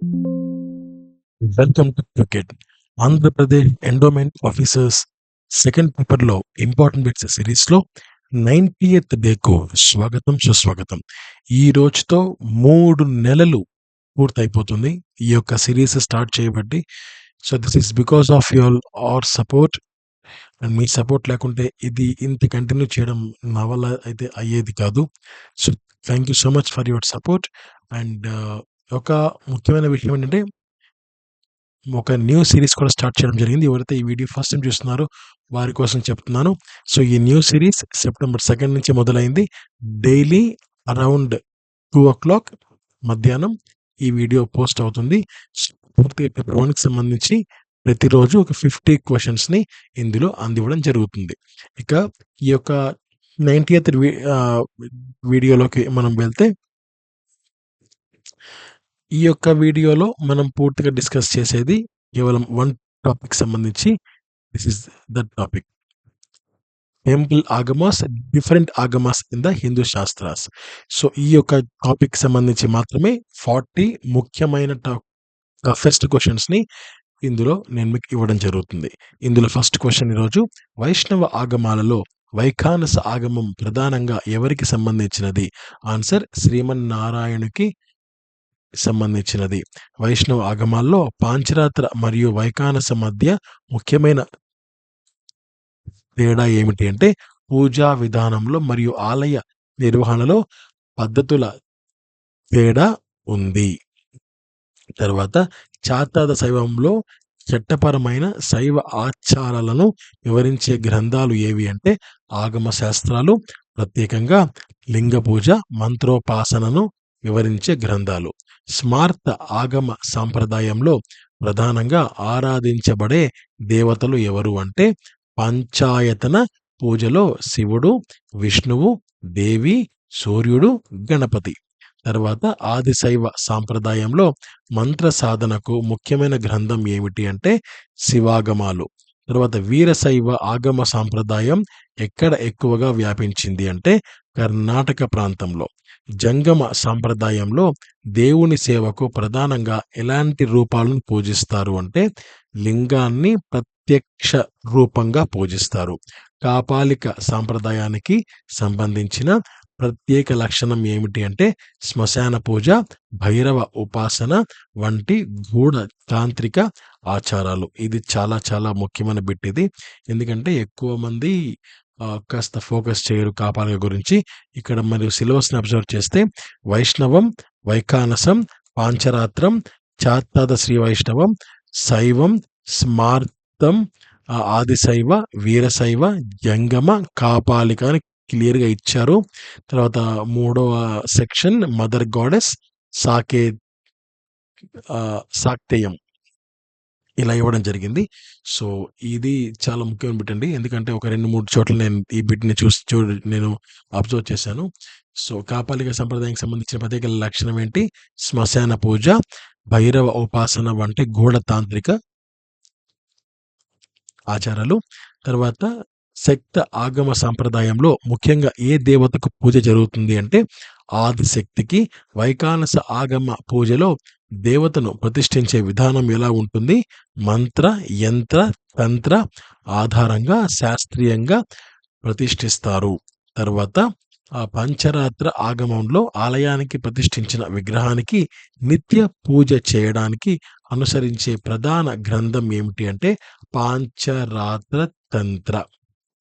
Welcome to cricket. Andhra Pradesh endowment officers second పేపర్లో important bits సిరీస్లో 90th డేకు స్వాగతం సుస్వాగతం. ఈ రోజుతో 3 నెలలు పూర్తయిపోతుంది ఈ యొక్క సిరీస్ స్టార్ట్ చేయబట్టి. So this is because of your our support. And మీ సపోర్ట్ లేకుంటే ఇది ఇంత కంటిన్యూ చేయడం నా వల్ల అయితే అయ్యేది కాదు. So thank you so much for your support. And ఒక ముఖ్యమైన విషయం ఏంటంటే, ఒక న్యూ సిరీస్ కూడా స్టార్ట్ చేయడం జరిగింది. ఎవరైతే ఈ వీడియో ఫస్ట్ టైం చూస్తున్నారో వారి కోసం చెప్తున్నాను. సో ఈ న్యూ సిరీస్ సెప్టెంబర్ 2 నుంచి మొదలైంది. డైలీ అరౌండ్ 2:00 మధ్యాహ్నం ఈ వీడియో పోస్ట్ అవుతుంది. పూర్తిగా పేపర్ 1కి సంబంధించి ప్రతిరోజు ఒక 50 క్వశ్చన్స్ని ఇందులో అందివ్వడం జరుగుతుంది. ఇక ఈ యొక్క 90th వీడియోలోకి మనం వెళ్తే, ఈ యొక్క వీడియోలో మనం పూర్తిగా డిస్కస్ చేసేది కేవలం 1 టాపిక్ సంబంధించి. This is the topic temple Agamas, different Agamas in the Hindu shastras. So ఈ యొక్క టాపిక్ సంబంధించి మాత్రమే 40 ముఖ్యమైన ఫస్ట్ క్వశ్చన్స్ని ఇందులో నేను మీకు ఇవ్వడం జరుగుతుంది. ఇందులో ఫస్ట్ క్వశ్చన్ ఈరోజు, వైష్ణవ ఆగమాలలో వైఖానస ఆగమం ప్రధానంగా ఎవరికి సంబంధించినది? ఆన్సర్ శ్రీమన్నారాయణుకి సంబంధించినది. వైష్ణవ ఆగమాల్లో పాంచరాత్ర మరియు వైఖానస మధ్య ముఖ్యమైన తేడా ఏమిటి అంటే, పూజా విధానంలో మరియు ఆలయ నిర్వహణలో పద్ధతుల తేడా ఉంది. తర్వాత చాతాద శైవంలో చట్టపరమైన శైవ ఆచారాలను వివరించే గ్రంథాలు ఏవి అంటే, ఆగమ శాస్త్రాలు, ప్రత్యేకంగా లింగ పూజ, మంత్రోపాసనను వివరించే గ్రంథాలు. స్మార్త ఆగమ సాంప్రదాయంలో ప్రధానంగా ఆరాధించబడే దేవతలు ఎవరు అంటే, పంచాయతన పూజలో శివుడు, విష్ణువు, దేవి, సూర్యుడు, గణపతి. తర్వాత ఆదిశైవ సాంప్రదాయంలో మంత్ర సాధనకు ముఖ్యమైన గ్రంథం ఏమిటి అంటే, శివాగమాలు. తర్వాత వీరశైవ ఆగమ సాంప్రదాయం ఎక్కడ ఎక్కువగా వ్యాపించింది అంటే, కర్ణాటక ప్రాంతంలో. జంగమ సాంప్రదాయంలో దేవుని సేవకు ప్రధానంగా ఎలాంటి రూపాలను పూజిస్తారు అంటే, లింగాన్ని ప్రత్యక్ష రూపంగా పూజిస్తారు. కాపాలిక సాంప్రదాయానికి సంబంధించిన ప్రత్యేక లక్షణం ఏమిటి అంటే, శ్మశాన పూజ, భైరవ ఉపాసన వంటి గూఢ తాంత్రిక ఆచారాలు. ఇది చాలా చాలా ముఖ్యమైన బిట్ ఇది. ఎందుకంటే ఎక్కువ మంది కాస్త ఫోకస్ చేయరు కాపాలిక గురించి. ఇక్కడ మరియు సిలబస్ని అబ్జర్వ్ చేస్తే, వైష్ణవం, వైఖానసం, పాంచరాత్రం, చాతాద శ్రీ వైష్ణవం, శైవం, స్మార్తం, ఆదిశైవ, వీరశైవ, జంగమ, కాపాలిక అని క్లియర్గా ఇచ్చారు. తర్వాత 3వ సెక్షన్ మదర్ గాడెస్, శాక్తేయం ఇలా ఇవ్వడం జరిగింది. సో ఇది చాలా ముఖ్యమైన బిట్ అండి. ఎందుకంటే ఒక 2-3 చోట్ల నేను ఈ బిట్ని నేను అబ్జర్వ్ చేశాను. సో కాపాలిక సంప్రదాయానికి సంబంధించిన ప్రత్యేక లక్షణం ఏంటి? శ్మశాన పూజ, భైరవ ఉపాసన వంటి గూఢ తాంత్రిక ఆచారాలు. తర్వాత శక్త ఆగమ సాంప్రదాయంలో ముఖ్యంగా ఏ దేవతకు పూజ జరుగుతుంది అంటే, ఆదిశక్తికి. వైఖానస ఆగమ పూజలో దేవతను ప్రతిష్ఠించే విధానం ఎలా ఉంటుంది? మంత్ర, యంత్ర, తంత్ర ఆధారంగా శాస్త్రీయంగా ప్రతిష్ఠిస్తారు. తర్వాత పంచరాత్ర ఆగమంలో ఆలయానికి ప్రతిష్ఠించిన విగ్రహానికి నిత్య పూజ చేయడానికి అనుసరించే ప్రధాన గ్రంథం ఏమిటి అంటే, పాంచరాత్ర తంత్ర.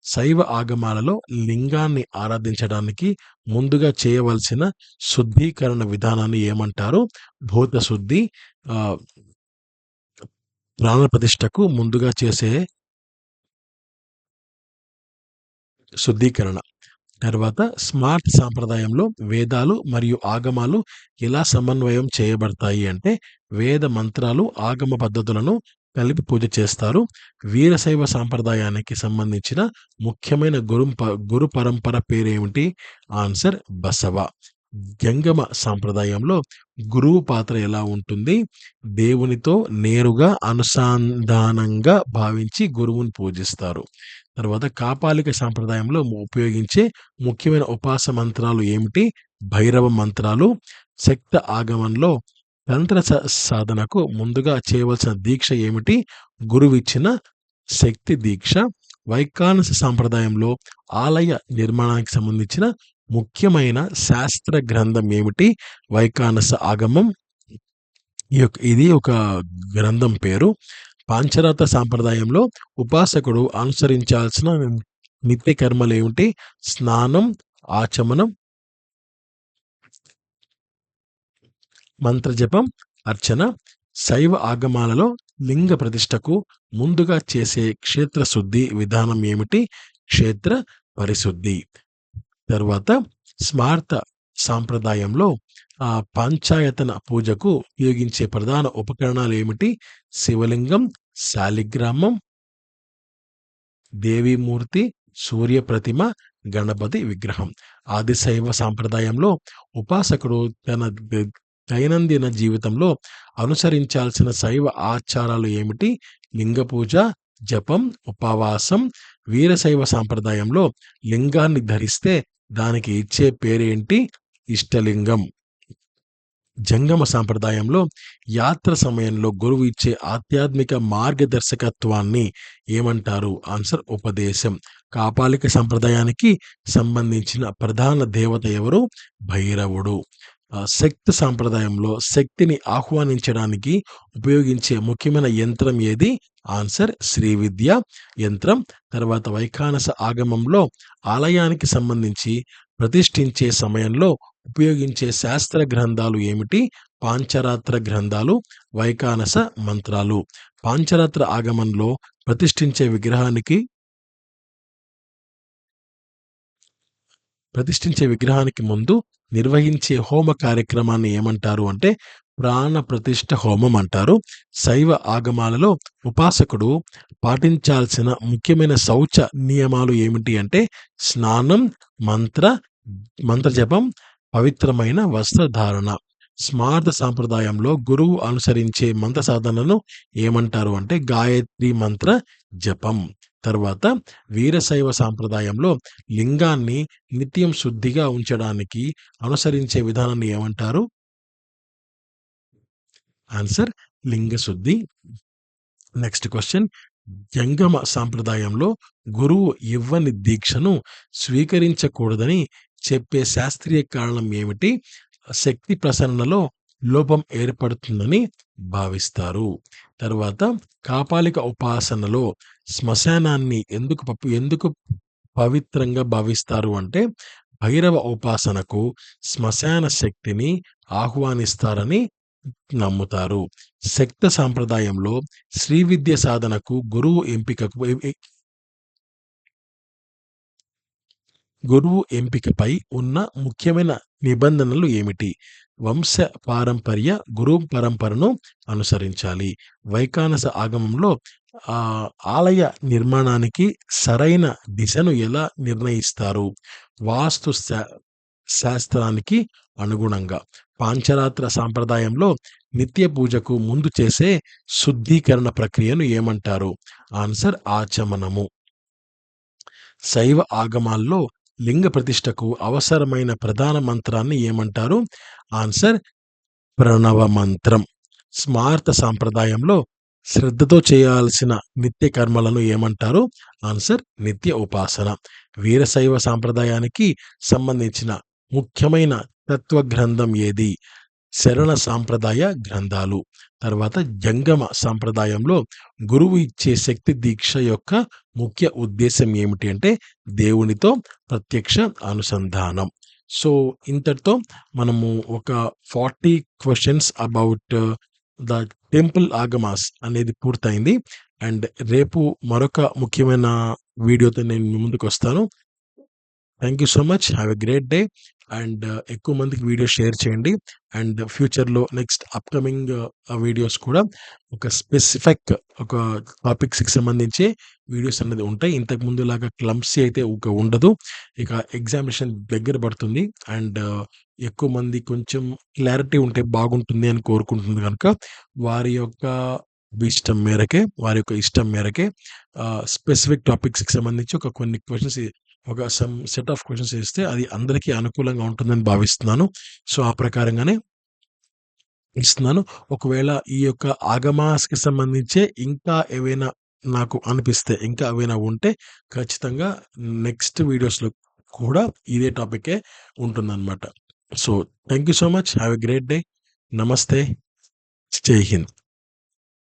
శైవ ఆగమాలలో లింగాన్ని ఆరాధించడానికి ముందుగా చేయవలసిన శుద్ధీకరణ విధానాన్ని ఏమంటారు? భూత శుద్ధి. ప్రాణ ప్రతిష్టకు ముందుగా చేసే శుద్ధీకరణ. తర్వాత స్మార్ట్ సాంప్రదాయంలో వేదాలు మరియు ఆగమాలు ఎలా సమన్వయం చేయబడతాయి అంటే, వేద మంత్రాలు, ఆగమ పద్ధతులను కలిపి పూజ చేస్తారు. వీరశైవ సాంప్రదాయానికి సంబంధించిన ముఖ్యమైన గురు పరంపర పేరేమిటి? ఆన్సర్ బసవ. జంగమ సాంప్రదాయంలో గురువు పాత్ర ఎలా ఉంటుంది? దేవునితో నేరుగా అనుసంధానంగా భావించి గురువుని పూజిస్తారు. తర్వాత కాపాలిక సాంప్రదాయంలో ఉపయోగించే ముఖ్యమైన ఉపాస మంత్రాలు ఏమిటి? భైరవ మంత్రాలు. శక్త ఆగమంలో తంత్ర సాధనకు ముందుగా చేయవలసిన దీక్ష ఏమిటి? గురువిచ్చిన శక్తి దీక్ష. వైఖానస సాంప్రదాయంలో ఆలయ నిర్మాణానికి సంబంధించిన ముఖ్యమైన శాస్త్ర గ్రంథం ఏమిటి? వైఖానస ఆగమం. ఇది ఒక గ్రంథం పేరు. పాంచరాత సాంప్రదాయంలో ఉపాసకుడు అనుసరించాల్సిన నిత్య కర్మలు ఏమిటి? స్నానం, ఆచమనం, మంత్రజపం, అర్చన. శైవ ఆగమాలలో లింగ ప్రతిష్టకు ముందుగా చేసే క్షేత్ర శుద్ధి విధానం ఏమిటి? క్షేత్ర పరిశుద్ధి. తర్వాత స్మార్త సాంప్రదాయంలో పంచాయతన పూజకు ఉపయోగించే ప్రధాన ఉపకరణాలు ఏమిటి? శివలింగం, శాలిగ్రామం, దేవీమూర్తి, సూర్య ప్రతిమ, గణపతి విగ్రహం. ఆదిశైవ సాంప్రదాయంలో ఉపాసకుడు తన దైనందిన జీవితంలో అనుసరించాల్సిన శైవ ఆచారాలు ఏమిటి? లింగ పూజ, జపం, ఉపవాసం. వీరశైవ సాంప్రదాయంలో లింగాన్ని ధరిస్తే దానికి ఇచ్చే పేరేంటి? ఇష్టలింగం. జంగమ సాంప్రదాయంలో యాత్ర సమయంలో గురువు ఇచ్చే ఆధ్యాత్మిక మార్గదర్శకత్వాన్ని ఏమంటారు? ఆన్సర్ ఉపదేశం. కాపాలిక సంప్రదాయానికి సంబంధించిన ప్రధాన దేవత ఎవరు? భైరవుడు. శక్తి సాంప్రదాయంలో శక్తిని ఆహ్వానించడానికి ఉపయోగించే ముఖ్యమైన యంత్రం ఏది? ఆన్సర్ శ్రీ విద్య యంత్రం. తర్వాత వైఖానస ఆగమంలో ఆలయానికి సంబంధించి ప్రతిష్ఠించే సమయంలో ఉపయోగించే శాస్త్ర గ్రంథాలు ఏమిటి? పాంచరాత్ర గ్రంథాలు, వైఖానస మంత్రాలు. పాంచరాత్ర ఆగమంలో ప్రతిష్ఠించే విగ్రహానికి ముందు నిర్వహించే హోమ కార్యక్రమాన్ని ఏమంటారు అంటే ప్రాణ ప్రతిష్ఠ హోమం అంటారు. శైవ ఆగమాలలో ఉపాసకుడు పాటించాల్సిన ముఖ్యమైన శౌచ నియమాలు ఏమిటి అంటే స్నానం, మంత్రజపం, పవిత్రమైన వస్త్రధారణ. స్మార్త సాంప్రదాయంలో గురువు అనుసరించే మంత్ర సాధనను ఏమంటారు అంటే గాయత్రి మంత్ర జపం. తర్వాత వీరశైవ సాంప్రదాయంలో లింగాన్ని నిత్యం శుద్ధిగా ఉంచడానికి అనుసరించే విధానాన్ని ఏమంటారు? ఆన్సర్ లింగ శుద్ధి. Next question. జంగమ సాంప్రదాయంలో గురువు ఇవ్వని దీక్షను స్వీకరించకూడదని చెప్పే శాస్త్రీయ కారణం ఏమిటి? శక్తి ప్రసరణలో లోపం ఏర్పడుతుందని భావిస్తారు. తర్వాత కాపాలిక ఉపాసనలో శ్మశానాన్ని ఎందుకు పవిత్రంగా భావిస్తారు అంటే భైరవ ఉపాసనకు శ్మశాన శక్తిని ఆహ్వానిస్తారని నమ్ముతారు. శక్త సాంప్రదాయంలో శ్రీ విద్య సాధనకు గురువు ఎంపికపై ఉన్న ముఖ్యమైన నిబంధనలు ఏమిటి? వంశ పారంపర్య గురు పరంపరను అనుసరించాలి. వైఖానస ఆగమంలో ఆలయ నిర్మాణానికి సరైన దిశను ఎలా నిర్ణయిస్తారు? వాస్తు శాస్త్రానికి అనుగుణంగా. పాంచరాత్ర సాంప్రదాయంలో నిత్య పూజకు ముందు చేసే శుద్ధీకరణ ప్రక్రియను ఏమంటారు? ఆన్సర్ ఆచమనము. శైవ ఆగమాల్లో లింగ ప్రతిష్టకు అవసరమైన ప్రధాన మంత్రాన్ని ఏమంటారు? ఆన్సర్ ప్రణవ మంత్రం. స్మార్త సాంప్రదాయంలో శ్రద్ధతో చేయాల్సిన నిత్య కర్మలను ఏమంటారు? ఆన్సర్ నిత్య ఉపాసన. వీరశైవ సాంప్రదాయానికి సంబంధించిన ముఖ్యమైన తత్వ గ్రంథం ఏది? శరణ సాంప్రదాయ గ్రంథాలు. తర్వాత జంగమ సాంప్రదాయంలో గురువు ఇచ్చే శక్తి దీక్ష యొక్క ముఖ్య ఉద్దేశం ఏమిటి అంటే దేవునితో ప్రత్యక్ష అనుసంధానం. సో ఇంతటితో మనము ఒక 40 questions about the temple Agamas అనేది పూర్తయింది. అండ్ రేపు మరొక ముఖ్యమైన వీడియోతో నేను మీ ముందుకు వస్తాను. Thank you so much. Have a great day. And ఎక్కువ మందికి వీడియో షేర్ చేయండి. అండ్ ఫ్యూచర్లో నెక్స్ట్ అప్కమింగ్ వీడియోస్ కూడా ఒక స్పెసిఫిక్ ఒక టాపిక్స్కి సంబంధించి వీడియోస్ అనేది ఉంటాయి. ఇంతకు ముందు లాగా క్లమ్సీ అయితే ఉండదు. ఇక ఎగ్జామినేషన్ దగ్గర పడుతుంది అండ్ ఎక్కువ మంది కొంచెం క్లారిటీ ఉంటే బాగుంటుంది అని కోరుకుంటుంది కనుక వారి యొక్క వారి యొక్క ఇష్టం మేరకే స్పెసిఫిక్ టాపిక్స్కి సంబంధించి కొన్ని క్వశ్చన్స్ ఒక సెట్ ఆఫ్ క్వశ్చన్స్ ఇస్తే అది అందరికీ అనుకూలంగా ఉంటుందని భావిస్తున్నాను. సో ఆ ప్రకారంగానే ఇస్తున్నాను. ఒకవేళ ఈ యొక్క ఆగమాస్‌కి సంబంధించే ఇంకా ఏవైనా నాకు అనిపిస్తే, ఇంకా ఏవైనా ఉంటే ఖచ్చితంగా నెక్స్ట్ వీడియోస్‌లో కూడా ఇదే టాపికే ఉంటుందనమాట. So, thank you so much. Have a great day. నమస్తే. జై హింద్.